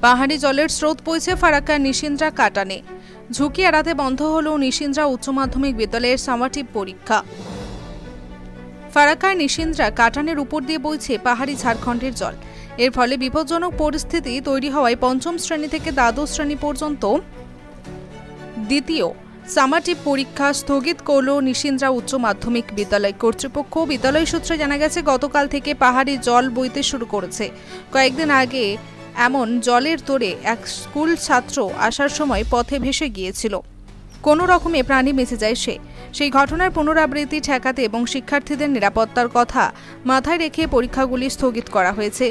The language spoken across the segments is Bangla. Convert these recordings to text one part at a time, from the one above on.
পাহাড়ি জলের স্রোত বইছে ফারাক্কার নিশিন্দ্রা কাটানে। ঝুঁকি এড়াতে বন্ধ হলো নিশিন্দ্রা উচ্চ মাধ্যমিক বিদ্যালয়ের সামারটিভ পরীক্ষা। ফারাক্কার নিশিন্দ্রা কাটানের উপর দিয়ে বইছে পাহাড়ি ঝাড়খণ্ডের জল। এর ফলে বিপজ্জনক পরিস্থিতি তৈরি হওয়ায় পঞ্চম শ্রেণী থেকে দ্বাদশ শ্রেণী পর্যন্ত দ্বিতীয় সামারটিভ পরীক্ষা স্থগিত করল নিশিন্দ্রা উচ্চ মাধ্যমিক বিদ্যালয় কর্তৃপক্ষ। বিদ্যালয় সূত্রে জানা গেছে, গতকাল থেকে পাহাড়ি জল বইতে শুরু করেছে। কয়েকদিন আগে এমন জলের তোড়ে এক স্কুল ছাত্র আসার সময় পথে ভেসে গিয়েছিল। কোনো রকমে প্রাণী বেঁচে যায় সেই ঘটনার পুনরাবৃত্তি ঠেকাতে এবং শিক্ষার্থীদের নিরাপত্তার কথা মাথায় রেখে পরীক্ষাগুলি স্থগিত করা হয়েছে।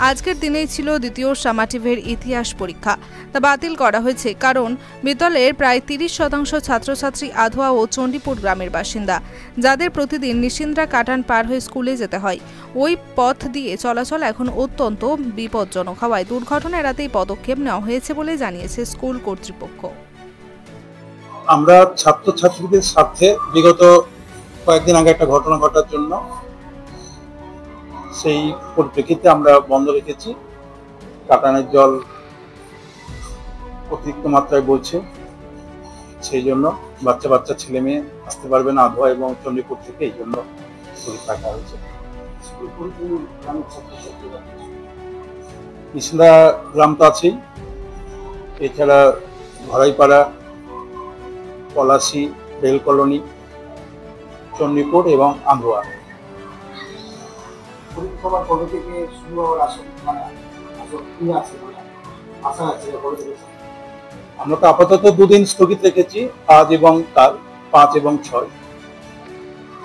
আজকের দিনেই ছিল দ্বিতীয় সামারটিভের ইতিহাস পরীক্ষা, তা বাতিল করা হয়েছে কারণ বিদ্যালয়ের প্রায় 30% ছাত্রছাত্রী আধোয়া ও চণ্ডীপুর গ্রামের বাসিন্দা, যাদের প্রতিদিন নিশিন্দ্রা কাটান পার হয়ে স্কুলে যেতে হয়। ওই পথ দিয়ে চলাচল এখন অত্যন্ত বিপজ্জনক হওয়ায় দুর্ঘটনা এড়াতেই পদক্ষেপ নেওয়া হয়েছে বলে জানিয়েছে স্কুল কর্তৃপক্ষ। আমরা ছাত্রছাত্রীদের সাথে বিগত কয়েকদিন আগে একটা ঘটনা ঘটার জন্য সেই পরিপ্রেক্ষিতে আমরা বন্ধ রেখেছি। কাটানের জল অতিরিক্ত মাত্রায় বইছে, সেই জন্য বাচ্চা ছেলে মেয়ে আসতে পারবে না আধোয়া এবং চণ্ডীপুর থেকে, এই জন্য পরীক্ষা রাখা হয়েছে। নিশিন্দ্রা গ্রাম তো আছেই, এছাড়া ঘরাইপাড়া, পলাশী, রেল কলোনি, চণ্ডীপুর এবং আন্ধোয়া। আমরা তো আপাতত 2 দিন স্থগিত রেখেছি, আজ এবং কাল 5 এবং 6।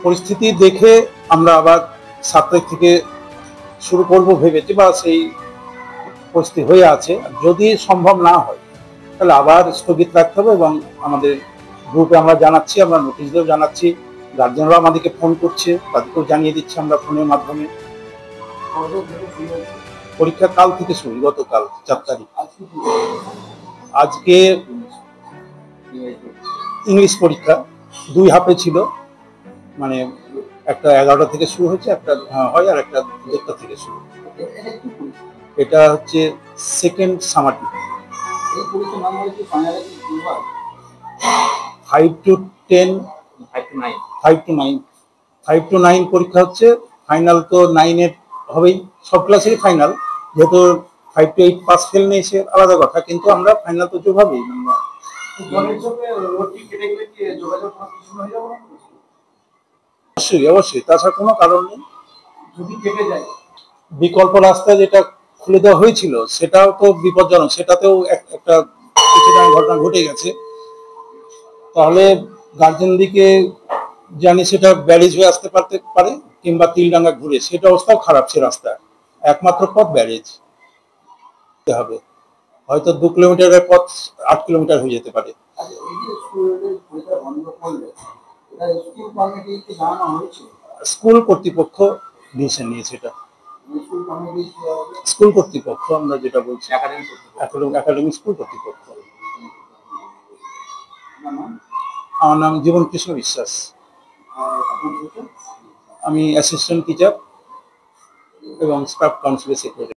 পরিস্থিতি দেখে আমরা আবার 7 তারিখ থেকে শুরু করব ভেবেছি, বা সেই পরিস্থিতি হয়ে আছে। যদি সম্ভব না হয় তাহলে আবার স্থগিত রাখতে হবে এবং আমাদের গ্রুপে আমরা জানাচ্ছি, আমরা নোটিশ দিয়েও জানাচ্ছি, গার্জেনরা আমাদেরকে ফোন করছে, তাদেরকেও জানিয়ে দিচ্ছি আমরা ফোনের মাধ্যমে। পরীক্ষা কাল থেকে শুরু, গতকাল 4 তারিখ। আজকে ইংলিশ পরীক্ষা 2 হাফে ছিল, মানে একটা 11টা থেকে শুরু হয়েছে, একটা হয় আর একটা 1টা থেকে শুরু। এটা হচ্ছে সেকেন্ড সামারটিভ। 5 to 9 পরীক্ষা হচ্ছে। ফাইনাল তো 9 এর হবেই, সব ক্লাসেরই ফাইনাল। যেহেতু 5 to 8 পাস ফেল নেই, সে আলাদা কথা, কিন্তু আমরা ফাইনাল তো যেভাবেই অবশ্যই তাছাড়া কোনো কারণ নেই। যদি কেটে যায়, বিকল্প রাস্তা যেটা খুলে দেওয়া হয়েছিল সেটাও তো বিপজ্জনক, সেটাতেও একটা ঘটনা ঘটে গেছে। তাহলে গার্জেন দিকে জানি সেটা ব্যারেজ হয়ে আসতে পারে, কিংবা তিলডাঙ্গা ঘুরে, সেটা অবস্থাও খারাপ। সে রাস্তা একমাত্র পথ ব্যারেজ হবে, হয়তো 2 কিলোমিটারের পথ 8 কিলোমিটার হয়ে যেতে পারে। স্কুল কর্তৃপক্ষ ডিসিশন নিয়েছে, এটা স্কুল কর্তৃপক্ষ, আমরা যেটা বলছি একাডেমিক স্কুল কর্তৃপক্ষ। আমার নাম জীবন কৃষ্ণ বিশ্বাস, আমি অ্যাসিস্ট্যান্ট টিচার এবং স্টাফ কাউন্সিলের সেক্রেটারি।